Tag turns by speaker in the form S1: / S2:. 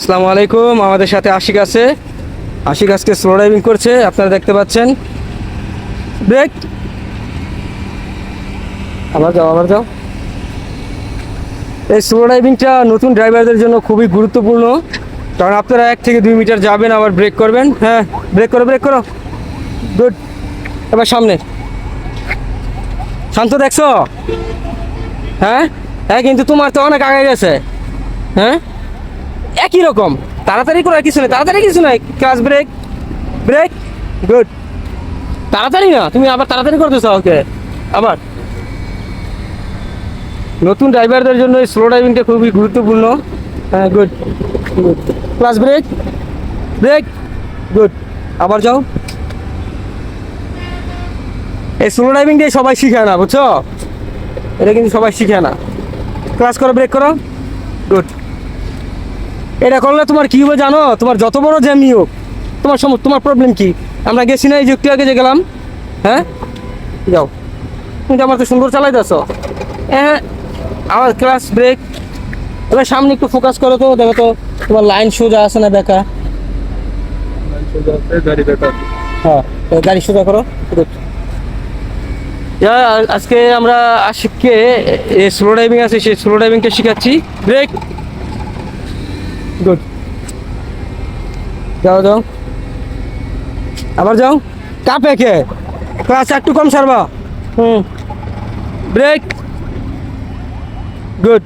S1: আসসালামু আলাইকুম। আমাদের সাথে আশিক আছে। আশিক আজকে স্লো ড্রাইভিং করছে, আপনারা দেখতে পাচ্ছেন। ব্রেক, আবার যাও আবার যাও। এই স্লো ড্রাইভিংটা নতুন ড্রাইভারদের জন্য খুবই গুরুত্বপূর্ণ, কারণ আপনারা 1 থেকে 2 মিটার যাবেন, আবার ব্রেক করবেন। হ্যাঁ, ব্রেক করো ব্রেক করো, গুড। এবার সামনে, শান্ত দেখছো? হ্যাঁ হ্যাঁ, কিন্তু তোমার তো অনেক আগে গেছে। হ্যাঁ, একই রকম। তাড়াতাড়ি করার কিছু নেই, তাড়াতাড়ি কিছু নাই। Class brake, brake, good. তাড়াতাড়ি না, তুমি আবার তাড়াতাড়ি করতেছো। ওকে, আবার। নতুন ড্রাইভারদের জন্য এই স্লো ড্রাইভিংটা খুবই গুরুত্বপূর্ণ। হ্যাঁ, good good. Class brake, brake, good. আবার যাও। এই স্লো ড্রাইভিং দিয়ে সবাই শিখে না, বুঝছো? এটা কিন্তু সবাই শিখে না। ক্লাস করো, ব্রেক করো, গুড। এটা করলে তোমার কী হবে জানো? তোমার যত বড় জ্যামই হোক, তোমার প্রবলেম কি? আমরা গেছি না এই যুক্তি আগে যে গেলাম। হ্যাঁ, যাও। তুমি তো আমার তো সুন্দর চালাইতেছ। হ্যাঁ, আমার ক্লাস ব্রেক। এবার সামনে একটু ফোকাস করো তো, দেখো তো তোমার লাইন সোজা আছে না বেকা? হ্যাঁ, গাড়ি সোজা করো। আজকে আমরা আশিককে স্লো ড্রাইভিং আছে, সেই স্লো ড্রাইভিংটা শেখাচ্ছি। Brake, good. যাও যাও, আবার যাও। কাপে কে ক্লাস একটু কম সারবা। Break, good.